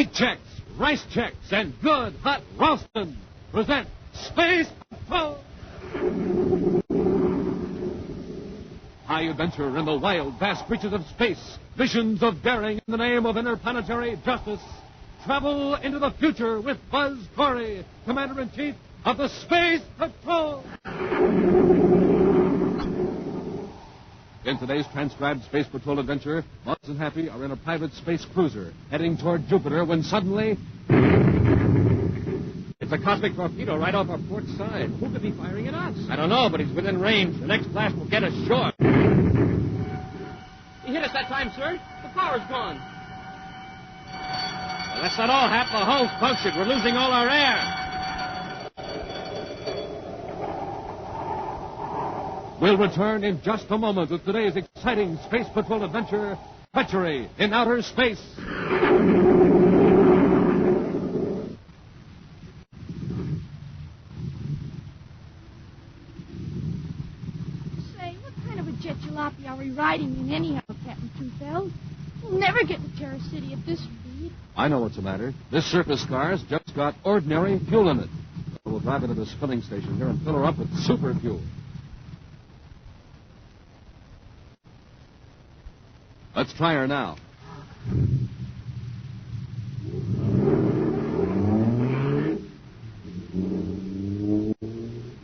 Wheat Chex, Rice Chex, and Good Hot Ralston present Space Patrol! High adventure in the wild, vast reaches of space. Visions of daring in the name of interplanetary justice. Travel into the future with Buzz Corey, Commander-in-Chief of the Space Patrol. In today's transcribed Space Patrol adventure, Buzz and Happy are in a private space cruiser heading toward Jupiter when suddenly... It's a cosmic torpedo right off our port side. Who could be firing at us? I don't know, but he's within range. The next blast will get us short. He hit us that time, sir. The power's gone. Well, that's not all. Half the hull's punctured. We're losing all our air. We'll return in just a moment with today's exciting Space Patrol adventure, Treachery in Outer Space. Say, what kind of a jet jalopy are we riding in anyhow, Captain Two-Bells? We'll never get to Terra City at this speed. I know what's the matter. This surface car's just got ordinary fuel in it. We'll drive into this filling station here and fill her up with super fuel. Let's try her now.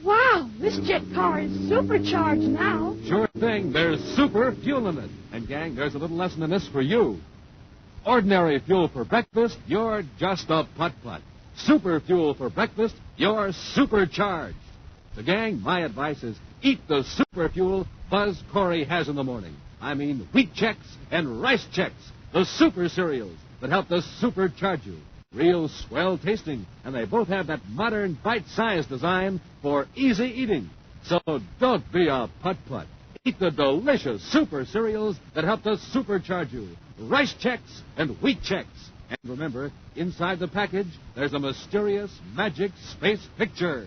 Wow, this jet car is supercharged now. Sure thing. There's super fuel in it. And, gang, there's a little lesson in this for you. Ordinary fuel for breakfast, you're just a putt-putt. Super fuel for breakfast, you're supercharged. So, gang, my advice is eat the super fuel Buzz Corey has in the morning. I mean Wheat Chex and Rice Chex, the super cereals that help to supercharge you. Real swell tasting, and they both have that modern bite-sized design for easy eating. So don't be a putt-putt. Eat the delicious super cereals that help to supercharge you. Rice Chex and Wheat Chex. And remember, inside the package, there's a mysterious magic space picture.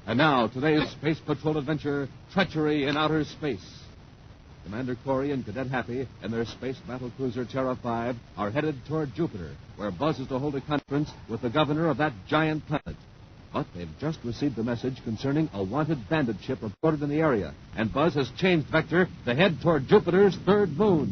And now, today's Space Patrol adventure, Treachery in Outer Space. Commander Corey and Cadet Happy and their space battle cruiser Terra 5 are headed toward Jupiter, where Buzz is to hold a conference with the governor of that giant planet. But they've just received a message concerning a wanted bandit ship reported in the area, and Buzz has changed vector to head toward Jupiter's third moon.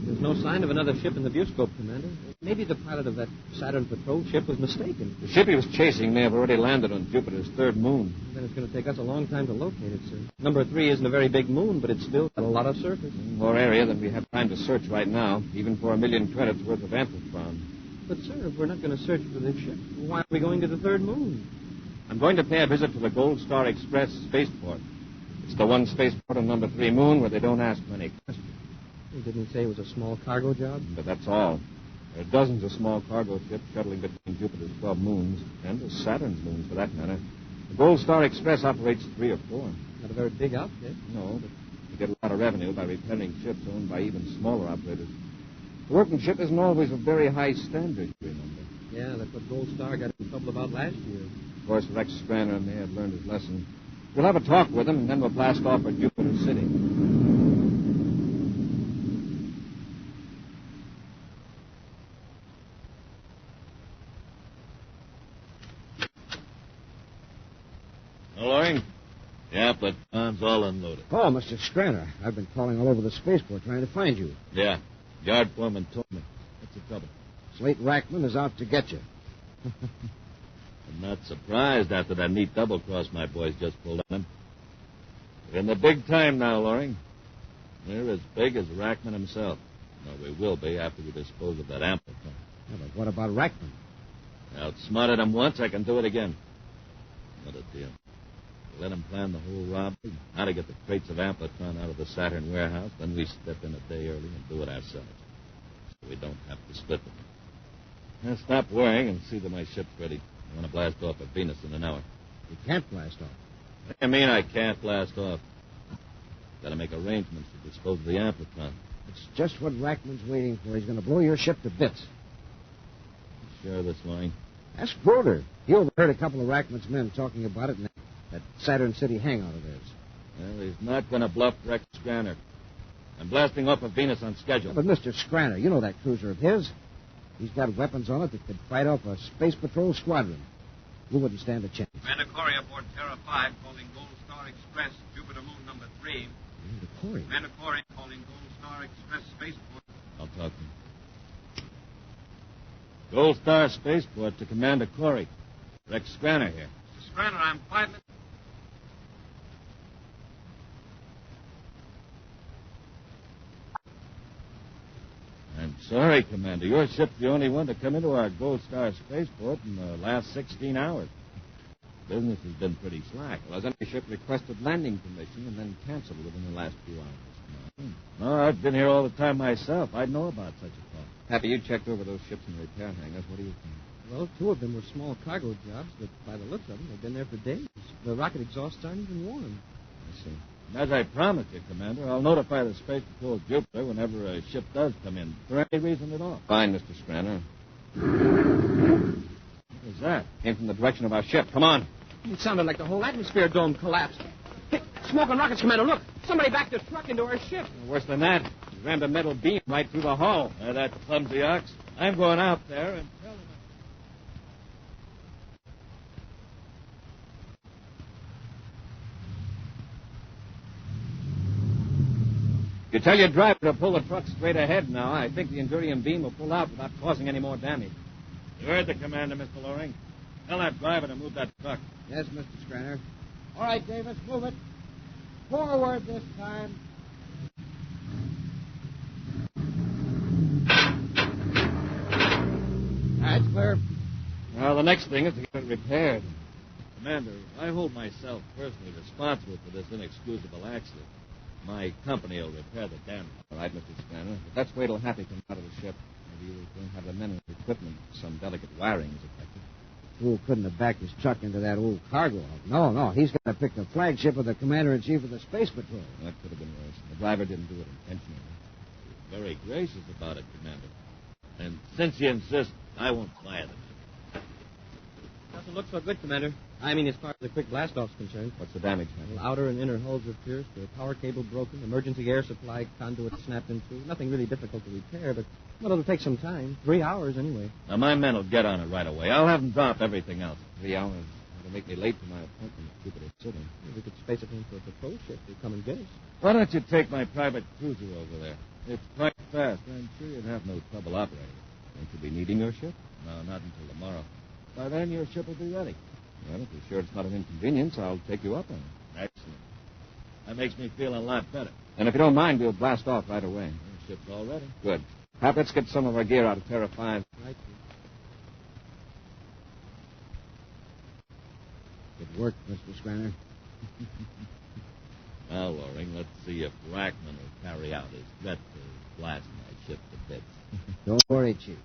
There's no sign of another ship in the viewscope, Commander. Maybe the pilot of that Saturn patrol ship was mistaken. The ship he was chasing may have already landed on Jupiter's third moon. Then it's going to take us a long time to locate it, sir. Number 3 isn't a very big moon, but it's still got a lot of surface. More area than we have time to search right now, even for 1 million credits worth of amplitron. But, sir, if we're not going to search for this ship, why are we going to the third moon? I'm going to pay a visit to the Gold Star Express spaceport. It's the one spaceport on number 3 moon where they don't ask many questions. He didn't say it was a small cargo job? But that's all. There are dozens of small cargo ships shuttling between Jupiter's 12 moons, and the Saturn's moons, for that matter. The Gold Star Express operates 3 or 4. Not a very big outfit. No, but you get a lot of revenue by repairing ships owned by even smaller operators. The workmanship isn't always of very high standard, you remember. Yeah, that's what Gold Star got in trouble about last year. Of course, Rex Straner may have learned his lesson. We'll have a talk with him, and then we'll blast off for Jupiter City. Loring? Yeah, but Tom's all unloaded. Oh, Mr. Straner, I've been calling all over the spaceport trying to find you. Yeah. Yard foreman told me. What's the trouble? Slate Rackman is out to get you. I'm not surprised after that neat double cross my boys just pulled on him. We're in the big time now, Loring. We're as big as Rackman himself. Well, we will be after we dispose of that amplitron. Yeah, but what about Rackman? I outsmarted him once, I can do it again. What a deal. Let him plan the whole robbery, how to get the crates of amplitron out of the Saturn warehouse, then we step in a day early and do it ourselves. So we don't have to split them. Now stop worrying and see that my ship's ready. I want to blast off at Venus in an hour. You can't blast off. What do you mean I can't blast off? Got to make arrangements to dispose of the amplitron. It's just what Rackman's waiting for. He's going to blow your ship to bits. Sure of this, Loring? Ask Broder. He overheard a couple of Rackman's men talking about it in that Saturn City hangout of theirs. Well, he's not going to bluff Rex Scranner. I'm blasting off of Venus on schedule. But, Mr. Scranner, you know that cruiser of his. He's got weapons on it that could fight off a space patrol squadron. You wouldn't stand a chance. Commander Corey aboard Terra 5, calling Gold Star Express, Jupiter Moon number 3. Commander Corey. Commander Corey calling Gold Star Express Spaceport. I'll talk to him. Gold Star Spaceport to Commander Corey. Rex Scranner here. Mr. Scranner, I'm 5 minutes. I'm sorry, Commander. Your ship's the only one to come into our Gold Star Spaceport in the last 16 hours. Business has been pretty slack. Well, has any ship requested landing permission and then canceled within the last few hours? No, I've been here all the time myself. I'd know about such a call. Happy, you checked over those ships and repair hangars. What do you think? Well, 2 of them were small cargo jobs, but by the looks of them, they've been there for days. The rocket exhausts aren't even warm. I see. As I promised you, Commander, I'll notify the Space Patrol Jupiter whenever a ship does come in, for any reason at all. Fine, Mr. Scranner. What was that? Came from the direction of our ship. Come on. It sounded like the whole atmosphere dome collapsed. Hey, smoke and rockets, Commander, look. Somebody backed the truck into our ship. Worse than that, he rammed a metal beam right through the hull. That clumsy ox. I'm going out there and tell him. You tell your driver to pull the truck straight ahead now. I think the Endurium beam will pull out without causing any more damage. You heard the commander, Mr. Loring. Tell that driver to move that truck. Yes, Mr. Scranner. All right, Davis, move it. Forward this time. That's clear. Well, the next thing is to get it repaired. Commander, I hold myself personally responsible for this inexcusable accident. My company will repair the damage. All right, Mr. Scranner. But let's wait till Happy comes out of the ship. Maybe you don't have the men and equipment. Some delicate wiring is affected. The fool couldn't have backed his truck into that old cargo hulk. No, he's got to pick the flagship of the commander-in-chief of the Space Patrol. That could have been worse. The driver didn't do it intentionally. You're very gracious about it, Commander. And since you insist, I won't fire them. Doesn't look so good, Commander. I mean, as far as the quick blast-off's concerned. What's the damage, Well, man? outer and inner hulls are pierced, the power cable broken, emergency air supply conduit snapped in two. Nothing really difficult to repair, but, well, it'll take some time. 3 hours, anyway. Now, my men will get on it right away. I'll have them drop everything else. 3 hours. That'll make me late for my appointment at Jupiter City. We could space it in for a patrol ship to come and get us. Why don't you take my private cruiser over there? It's quite fast. I'm sure you'd have no trouble operating it. Won't you be needing your ship? No, not until tomorrow. By then, your ship will be ready. Well, if you're sure it's not an inconvenience, I'll take you up on it. Excellent. That makes me feel a lot better. And if you don't mind, we'll blast off right away. The ship's all ready. Good. Hap, let's get some of our gear out of Terra 5. Right. Good work, Mr. Scranner. Now, Loring, let's see if Rackman will carry out his threat to blast my ship to bits. Don't worry, Chief.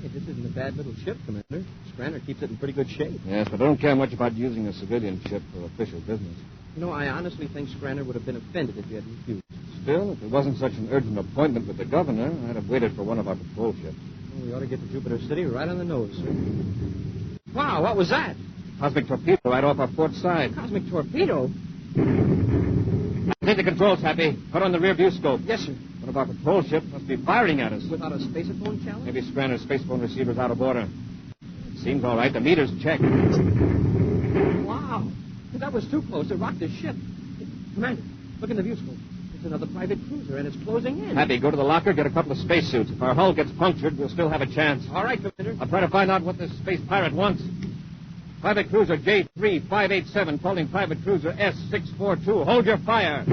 Hey, this isn't a bad little ship, Commander. Scranner keeps it in pretty good shape. Yes, but I don't care much about using a civilian ship for official business. You know, I honestly think Scranner would have been offended if you had refused. Still, if it wasn't such an urgent appointment with the governor, I'd have waited for one of our patrol ships. Well, we ought to get to Jupiter City right on the nose, sir. Wow, what was that? Cosmic torpedo right off our port side. Cosmic torpedo? Take the controls, Happy. Put on the rear view scope. Yes, sir. One of our patrol ships must be firing at us. Without a spacephone challenge? Maybe Scranner's spacephone receiver's out of order. Seems all right. The meter's checked. Wow. That was too close. It rocked the ship. Commander, look in the view scope. It's another private cruiser, and it's closing in. Happy, go to the locker, get a couple of spacesuits. If our hull gets punctured, we'll still have a chance. All right, Commander. I'll try to find out what this space pirate wants. Private cruiser J3587 calling private cruiser S642. Hold your fire.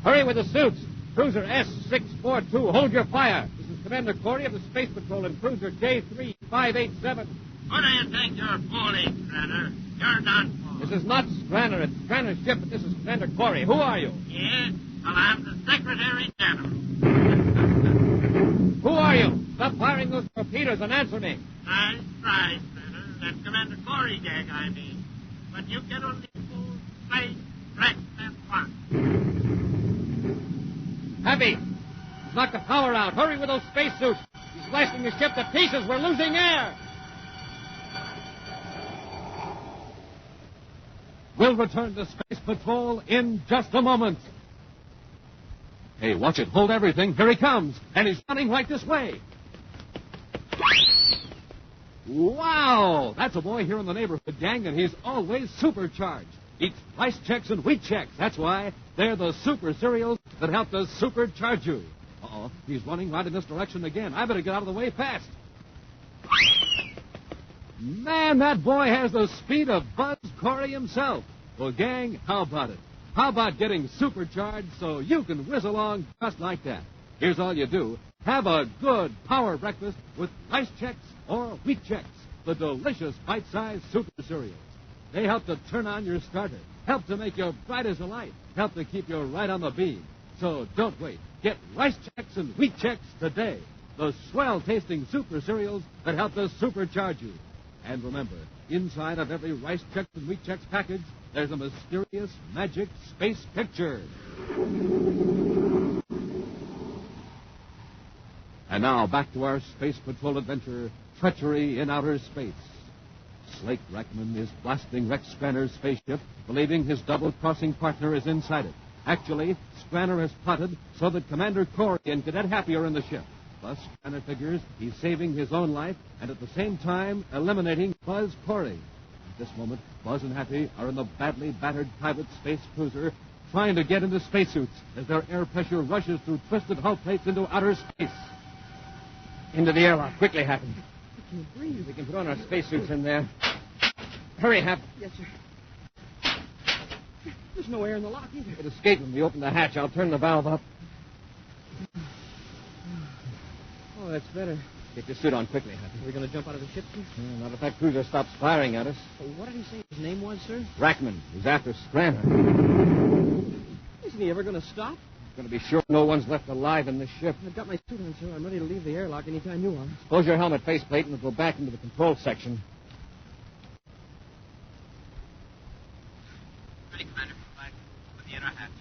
Hurry with the suits. Cruiser S642. Hold your fire. This is Commander Corey of the Space Patrol and cruiser J3587. What do you think you're fooling, Scranner? You're done for. This is not Scranner. It's Scranner's ship, but this is Commander Corey. Who are you? Yes? Well, I'm the Secretary General. Who are you? Stop firing those torpedoes and answer me. Nice try, Scranner. That's Commander Corey gag, I mean. But you can only fool, play, threat, and fun. Happy! Knock the power out. Hurry with those spacesuits. He's blasting the ship to pieces. We're losing air. We'll return to Space Patrol in just a moment. Hey, watch it. Hold everything. Here he comes. And he's running right this way. Wow! That's a boy here in the neighborhood, gang, and he's always supercharged. Eats rice checks and wheat checks. That's why they're the super cereals that help to supercharge you. Uh-oh, he's running right in this direction again. I better get out of the way fast. Man, that boy has the speed of Buzz Corey himself. Well, gang, how about it? How about getting supercharged so you can whiz along just like that? Here's all you do. Have a good power breakfast with rice checks or wheat checks, the delicious bite-sized super cereals. They help to turn on your starter, help to make you bright as a light, help to keep you right on the beam. So don't wait. Get rice checks and wheat checks today. The swell-tasting super cereals that help to supercharge you. And remember, inside of every rice checks and wheat checks package, there's a mysterious, magic space picture. And now, back to our Space Patrol adventure, Treachery in Outer Space. Slake Rackman is blasting Rex Scranner's spaceship, believing his double-crossing partner is inside it. Actually, Scranner has plotted so that Commander Corey and Cadet Happy are in the ship. Thus, Scranner figures he's saving his own life and at the same time eliminating Buzz Corey. At this moment, Buzz and Happy are in the badly battered private space cruiser trying to get into spacesuits as their air pressure rushes through twisted hull plates into outer space. Into the airlock. Quickly, Happy. I can't breathe. We can put on our spacesuits in there. Hurry, Hap. Yes, sir. There's no air in the lock either. It escaped when we open the hatch. I'll turn the valve up. Oh, that's better. Get your suit on quickly, Happy. Are we going to jump out of the ship, sir? Not if that cruiser stops firing at us. What did he say his name was, sir? Rackman. He's after Scranner. Isn't he ever going to stop? Going to be sure no one's left alive in this ship. I've got my suit on, sir. I'm ready to leave the airlock anytime you are. Close your helmet faceplate and we'll go back into the control section. Ready, Commander. Back with the inner hatch.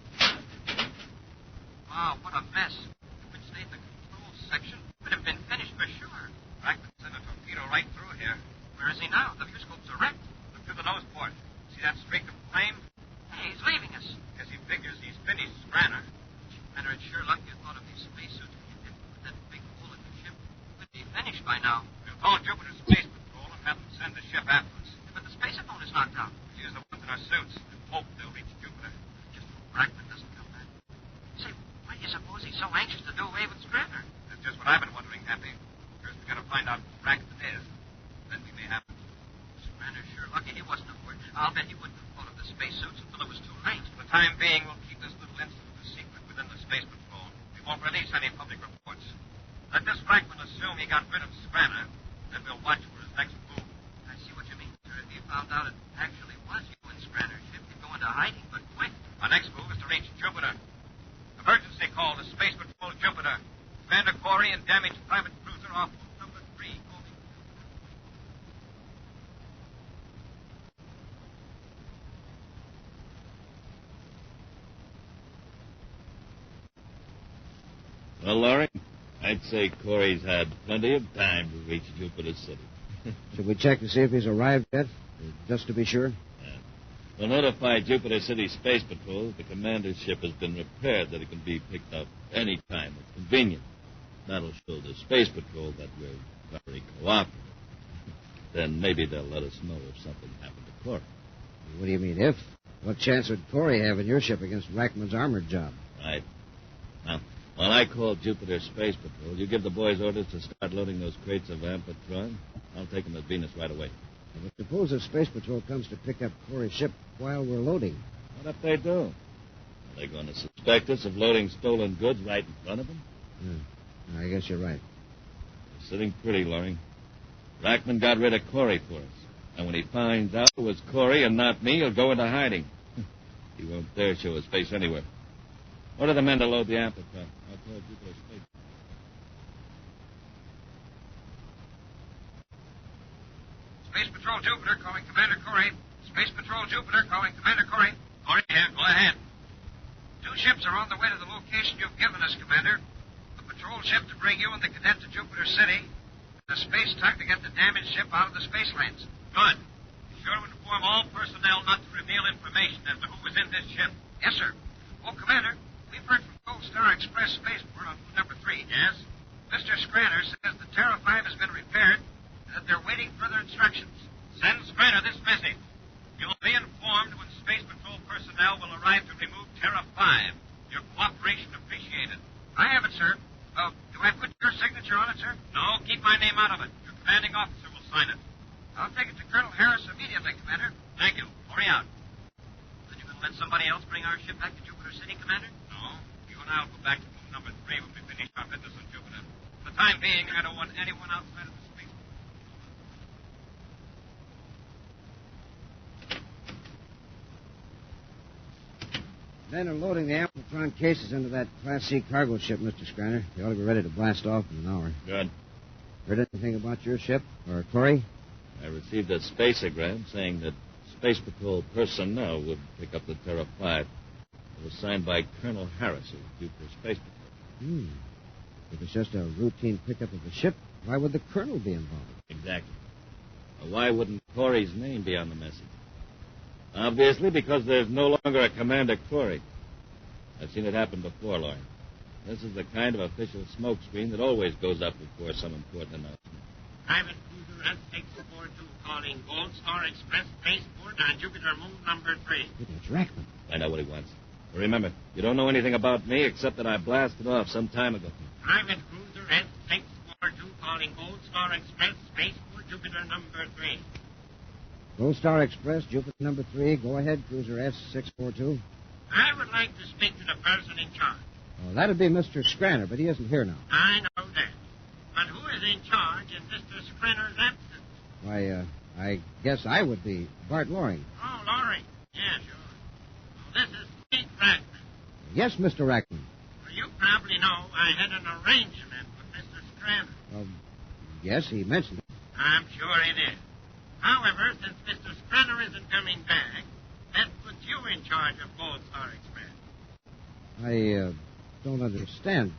Wow, what a mess. If we'd stayed in the control section, we'd have been finished for sure. Rackman sent a torpedo right through here. Where is he now? The view scopes are wrecked. Look through the nose port. See that streak of flame? Hey, he's leaving us. Guess he figures he's finished Scranner. Commander, it's sure lucky I thought of these spacesuits when you did with that big hole in the ship. We'd be finished by now. We'll call Jupiter Space Patrol and have them send the ship after us. But the spacephone is knocked out. We'll use the ones in our suits and hope they'll reach Jupiter. Just hope Rackman doesn't come back. Say, why do you suppose he's so anxious to do away with Scranner? That's just what I've been wondering, Happy. First, we gotta find out who Rackman is. Then we may have to. Scranner's sure lucky he wasn't aboard. I'll bet he wouldn't have thought of the spacesuits until it was too late. For the time being, we'll keep this little incident a secret within the Space Patrol. We won't release any public reports. Let this Rackman assume he got rid of Scranner, then we'll watch for his next move. I see what you mean, sir. If he found out it actually was you and Scranner's ship, he'd go into hiding, but quick. Our next move is to reach Jupiter. Emergency call to Space Patrol Jupiter. Commander Corey and damaged private cruiser off route number 3. Over. Well, Laurie, I'd say Corey's had plenty of time to reach Jupiter City. Should we check to see if he's arrived yet? Just to be sure? Yeah. We'll notify Jupiter City Space Patrol the commander's ship has been repaired, that it can be picked up any time it's convenient. That'll show the Space Patrol that we're very cooperative. Then maybe they'll let us know if something happened to Corey. What do you mean, if? What chance would Corey have in your ship against Rackman's armored job? Right. Now, while I call Jupiter Space Patrol, you give the boys orders to start loading those crates of Ampatron. I'll take them to Venus right away. But suppose the Space Patrol comes to pick up Corey's ship while we're loading. What if they do? Are they going to suspect us of loading stolen goods right in front of them? I guess you're right. You're sitting pretty, Loring. Rackman got rid of Corey for us. And when he finds out it was Corey and not me, he'll go into hiding. He won't dare show his face anywhere. Order the men to load the Ampatron. I'll call Jupiter Space. Space Patrol Jupiter calling Commander Corey. Space Patrol Jupiter calling Commander Corey. Corey, here, go ahead. Two ships are on the way to the location you've given us, Commander. The patrol ship to bring you and the cadet to Jupiter City, and the space tug to get the damaged ship out of the space lanes. Good. Be sure to inform all personnel not to reveal information as to who was in this ship. Yes, sir. Oh, Commander, we've heard from Gold Star Express Spaceport on route number 3. Yes? Mr. Scranner says the Terra 5 has been repaired and that they're waiting further instructions. Send Scranner this message. You will be informed when Space Patrol personnel will arrive to remove Terra 5. Your cooperation appreciated. I have it, sir. Do I put your signature on it, sir? No, keep my name out of it. Your commanding officer will sign it. I'll take it to Colonel Harris immediately, Commander. Thank you. Hurry out. Then you're going to let somebody else bring our ship back to Jupiter City, Commander? No. You and I will go back to room number 3 when we finish our business on Jupiter. For the time being, I don't want anyone outside of the space. Men are loading the Amplitron cases into that Class C cargo ship, Mr. Scranner. They ought to be ready to blast off in an hour. Good. Heard anything about your ship? Or Corey? I received a spaceogram saying that Space Patrol personnel would pick up the Terra 5. It was signed by Colonel Harris of Jupiter Space Patrol. If it's just a routine pickup of the ship, why would the colonel be involved? Exactly. Now, why wouldn't Corey's name be on the message? Obviously, because there's no longer a Commander Corey. I've seen it happen before, Lauren. This is the kind of official smokescreen that always goes up before some important announcement. Private cruiser S-642 calling Gold Star Express Spaceport on Jupiter Moon number 3. It's Rackman. Find out what he wants. But remember, you don't know anything about me except that I blasted off some time ago. Private cruiser S-642 calling Gold Star Express Spaceport Jupiter number 3. Gold Star Express, Jupiter number 3. Go ahead, Cruiser S-642. I would like to speak to the person in charge. Oh, that'd be Mr. Scranner, but he isn't here now. I know that. But who is in charge in Mr. Scranner's absence? Why, I guess I would be Bart Loring. Oh, Loring. Yeah, sure. Well, this is Pete Rackman. Yes, Mr. Rackman. Well, you probably know I had an arrangement with Mr. Scranner. Yes, he mentioned it. I'm sure he did. However, since Mr. Scranner isn't coming back, that puts you in charge of Gold Star Express. I don't understand.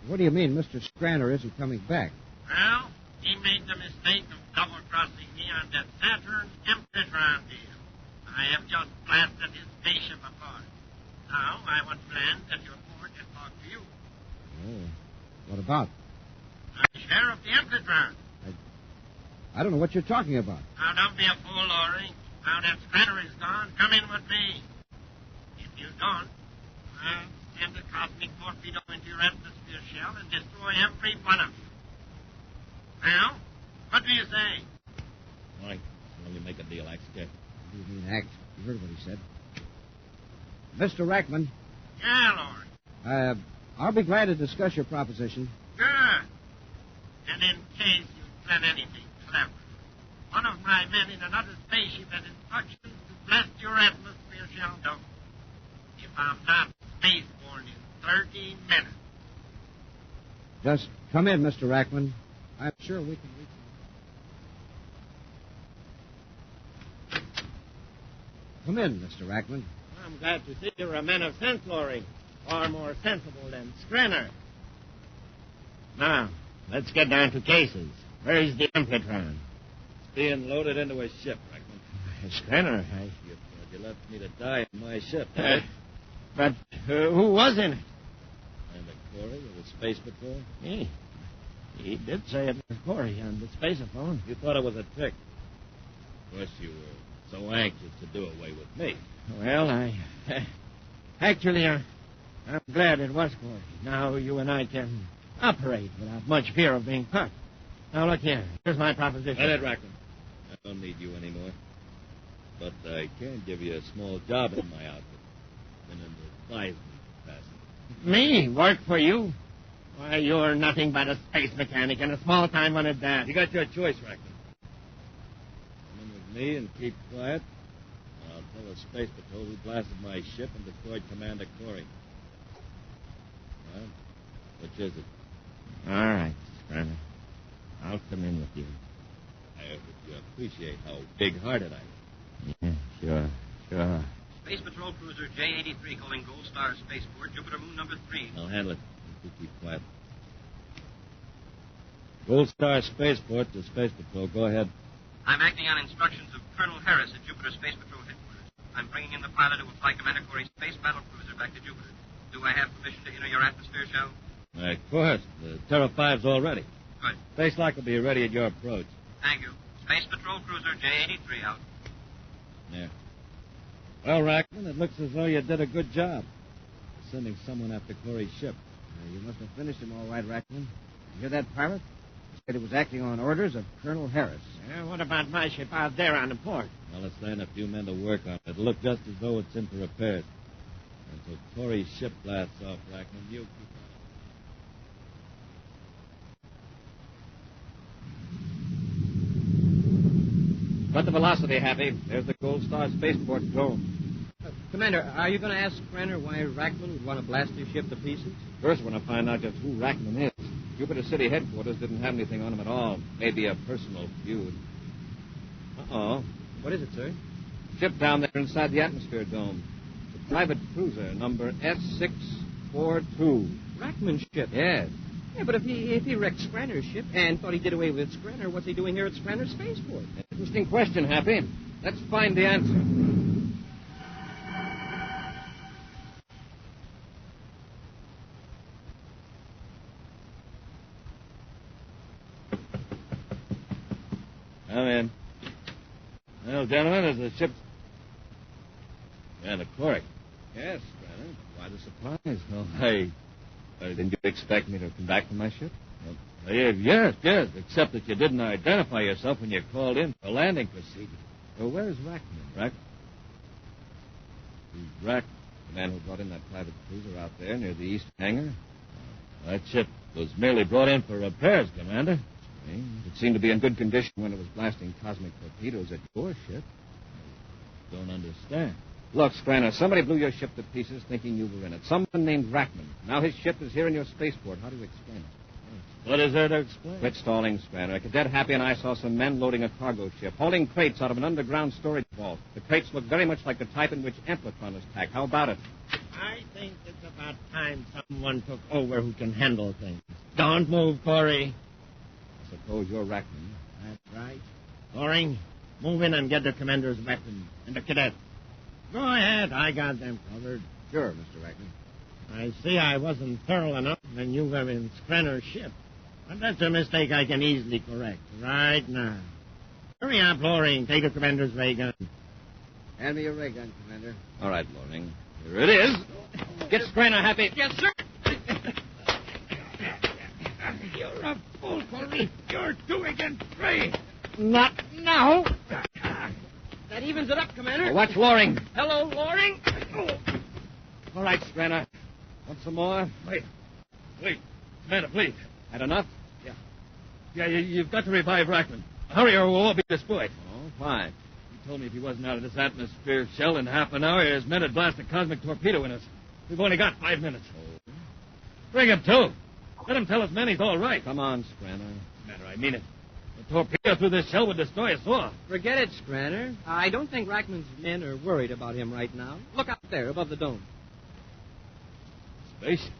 What do you mean Mr. Scranner isn't coming back? Well, he made the mistake of double-crossing me on that Saturn Empetron deal. I have just blasted his spaceship apart. Now I want to land at your port and talk to you. Oh, what about? My share of the Empetron. I don't know what you're talking about. Now, don't be a fool, Loring. Now that Scranner is gone, come in with me. If you don't, I'll send a cosmic torpedo into your atmosphere shell and destroy every one of you. Well, what do you say? All right. Let me make a deal. Act scared. What do you mean, act? You heard what he said. Mr. Rackman. Yeah, Loring. I'll be glad to discuss your proposition. Good. And in case you plan anything clever, one of my men in another spaceship has instructions to blast your atmosphere shell down. If I'm not spaceborne in 30 minutes. Just come in, Mr. Rackman. I'm sure we can reach him. Come in, Mr. Rackman. I'm glad to see you're a man of sense, Loring. Far more sensible than Scranner. Now, let's get down to cases. Where's the Empetron? It's being loaded into a ship, Rackman. Scranner, You left me to die on my ship. But who was in it? Commander Corey of the Space Patrol. He did say it was Corey on the spaceophone. You thought it was a trick. Of course, you were so anxious to do away with me. Well, actually, I'm glad it was Corey. Now you and I can operate without much fear of being caught. Now, look here. Here's my proposition. Let it, Rackman. I don't need you anymore. But I can give you a small job in my outfit. In an advisory capacity. Me? Work for you? Why, you're nothing but a space mechanic and a small-time one at that. You got your choice, Rackman. Come in with me and keep quiet. And I'll tell the Space Patrol who blasted my ship and destroyed Commander Corey. Well, which is it? All right, Scranner. I'll come in with you. I hope you appreciate how big-hearted I am. Yeah, sure. Space Patrol Cruiser J-83 calling Gold Star Spaceport, Jupiter Moon number 3. I'll handle it. You keep quiet. Gold Star Spaceport to Space Patrol. Go ahead. I'm acting on instructions of Colonel Harris at Jupiter Space Patrol headquarters. I'm bringing in the pilot who will fly Commander Corey's space battle cruiser back to Jupiter. Do I have permission to enter your atmosphere, Shell? Of course. The Terra 5's all ready. Good. Space Lock will be ready at your approach. Thank you. Space Patrol Cruiser J-83 out. There. Well, Rackman, it looks as though you did a good job. Sending someone after Corey's ship. You must have finished him all right, Rackman. You hear that, pilot? He said he was acting on orders of Colonel Harris. What about my ship out there on the port? Well, let's land a few men to work on it. It'll look just as though it's in for repairs. Until Corey's ship blasts off, Rackman, you keep on. Got the velocity, Happy. There's the Gold Star Spaceport dome. Commander, are you going to ask Cranner why Rackman would want to blast his ship to pieces? First, I want to find out just who Rackman is. Jupiter City headquarters didn't have anything on him at all. Maybe a personal feud. Uh-oh. What is it, sir? Ship down there inside the atmosphere dome. It's a private cruiser, number S642. Rackman's ship? Yes. Yeah, but if he wrecked Scranner's ship and thought he did away with Scranner, what's he doing here at Scranner's spaceport? Interesting question, Happy. Let's find the answer. Come in. Well, gentlemen, as the ship... And a Corey. Yes, Scranner. Quite a surprise. Oh, hey. Didn't you expect me to come back from my ship? Well, yes. Except that you didn't identify yourself when you called in for landing procedure. Well, where's Rackman? Who's Rack? The man who brought in that private cruiser out there near the east hangar? That ship was merely brought in for repairs, Commander. It seemed to be in good condition when it was blasting cosmic torpedoes at your ship. I don't understand. Look, Scranner, somebody blew your ship to pieces thinking you were in it. Someone named Rackman. Now his ship is here in your spaceport. How do you explain it? What is there to explain? Quit stalling, Scranner. Cadet Happy and I saw some men loading a cargo ship, hauling crates out of an underground storage vault. The crates look very much like the type in which Amplitron is packed. How about it? I think it's about time someone took over who can handle things. Don't move, Corey. I suppose you're Rackman. That's right. Loring, move in and get the commander's weapon and the cadet. Go ahead. I got them covered. Sure, Mr. Rackman. I see I wasn't thorough enough when you were in Scranner's ship. But that's a mistake I can easily correct right now. Hurry up, Loring. Take the commander's ray gun. Hand me your ray gun, Commander. All right, Loring. Here it is. Get Scranner, Happy. Yes, sir. You're a fool, Corey. You're 2 against 3. Not now. That evens it up, Commander. Now watch Loring. Hello, Loring. All right, Scranner. Want some more? Wait. Commander, please. Had enough? Yeah, you've got to revive Rackman. Hurry or we'll all be destroyed. Oh, fine. He told me if he wasn't out of this atmosphere shell in half an hour, his men would blast a cosmic torpedo in us. We've only got 5 minutes. Oh. Bring him, too. Let him tell his men he's all right. Come on, Scranner. Commander, I mean it. A torpedo through this shell would destroy us all. Forget it, Scranner. I don't think Rackman's men are worried about him right now. Look out there above the dome. Spaceship.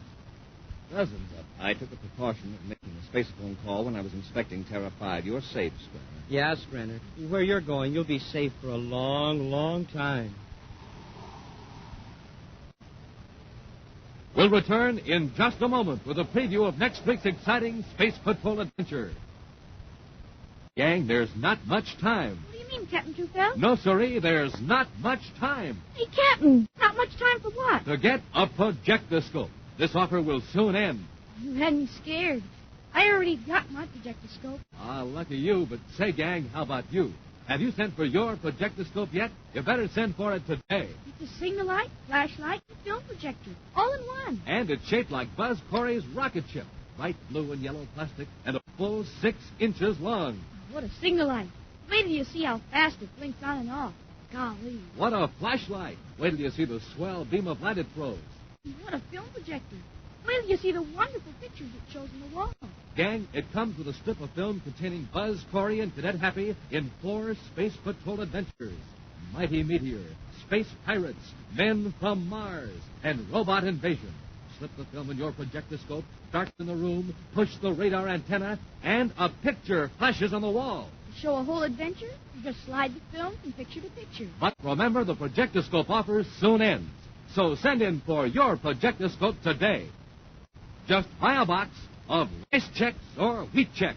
Dozens of them. I took the precaution of making a space phone call when I was inspecting Terra 5. You're safe, Scranner. Yeah, Scranner. Where you're going, you'll be safe for a long, long time. We'll return in just a moment with a preview of next week's exciting Space Patrol adventure. Gang, there's not much time. What do you mean, Captain Tufel? No, sirree, there's not much time. Hey, Captain, not much time for what? To get a projectoscope. This offer will soon end. You had me scared. I already got my projectoscope. Ah, lucky you, but say, gang, how about you? Have you sent for your projectoscope yet? You better send for it today. It's a signal light, flashlight, and film projector, all in one. And it's shaped like Buzz Corey's rocket ship. Bright blue and yellow plastic and a full 6 inches long. What a signal light. Wait till you see how fast it blinks on and off. Golly. What a flashlight. Wait till you see the swell beam of light it throws. And what a film projector. Wait till you see the wonderful pictures it shows on the wall. Gang, it comes with a strip of film containing Buzz Corey and Cadet Happy in 4 Space Patrol adventures. mighty meteor, space pirates, men from Mars, and robot invasion. Slip the film in your projectoscope, darken the room, push the radar antenna, and a picture flashes on the wall. To show a whole adventure, you just slide the film from picture to picture. But remember, the projectoscope offer soon ends. So send in for your projectoscope today. Just buy a box of rice checks or wheat checks.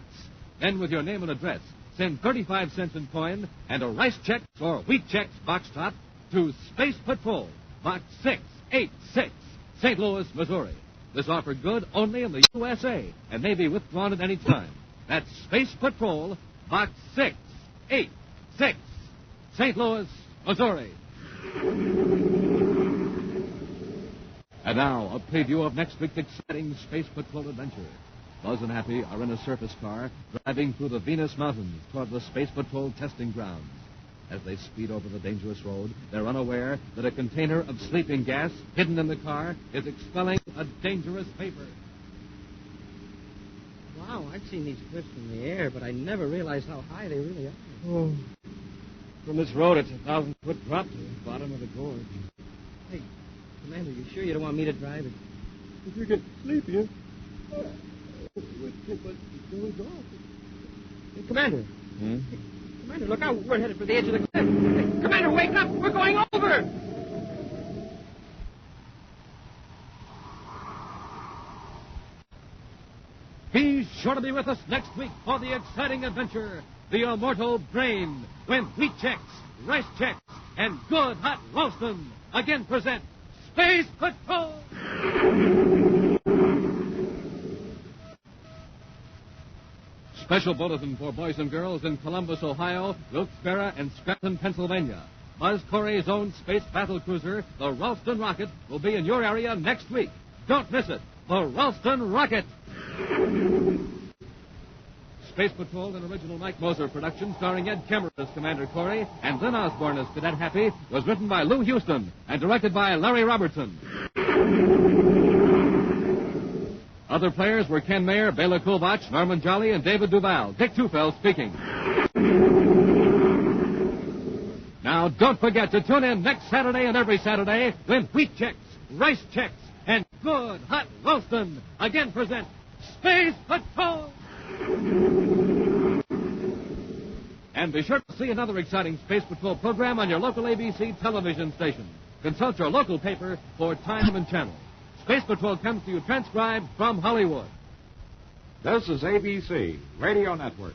Then with your name and address, send 35 cents in coin and a rice checks or wheat checks box top to Space Patrol, Box 686, St. Louis, Missouri. This offer good only in the USA and may be withdrawn at any time. That's Space Patrol, Box 686, St. Louis, Missouri. And now, a preview of next week's exciting Space Patrol adventure. Buzz and Happy are in a surface car driving through the Venus Mountains toward the Space Patrol testing grounds. As they speed over the dangerous road, they're unaware that a container of sleeping gas hidden in the car is expelling a dangerous vapor. Wow, I've seen these cliffs from the air, but I never realized how high they really are. Oh. From this road, it's 1,000-foot drop to the bottom of the gorge. Hey, Commander, you sure you don't want me to drive it? If you get sleepy, Hey, Commander. Hmm? Commander, look out. We're headed for the edge of the cliff. Hey, Commander, wake up. We're going over. Be sure to be with us next week for the exciting adventure, The Immortal Brain, when wheat checks, rice checks, and good hot roastin' again present Space Patrol! Special bulletin for boys and girls in Columbus, Ohio, Wilkes-Barre, and Scranton, Pennsylvania. Buzz Corey's own space battle cruiser, the Ralston Rocket, will be in your area next week. Don't miss it. The Ralston Rocket. Space Patrol, an original Mike Moser production starring Ed Kemmer as Commander Corey and Lynn Osborne as Cadet Happy, was written by Lou Houston and directed by Larry Robertson. Other players were Ken Mayer, Bela Kulbach, Norman Jolly, and David Duval. Dick Tufeld speaking. Now, don't forget to tune in next Saturday and every Saturday when wheat checks, rice checks, and good hot roastin' again present Space Patrol! And be sure to see another exciting Space Patrol program on your local ABC television station. Consult your local paper for time and channel. Space Patrol comes to you transcribed from Hollywood. This is ABC Radio Network.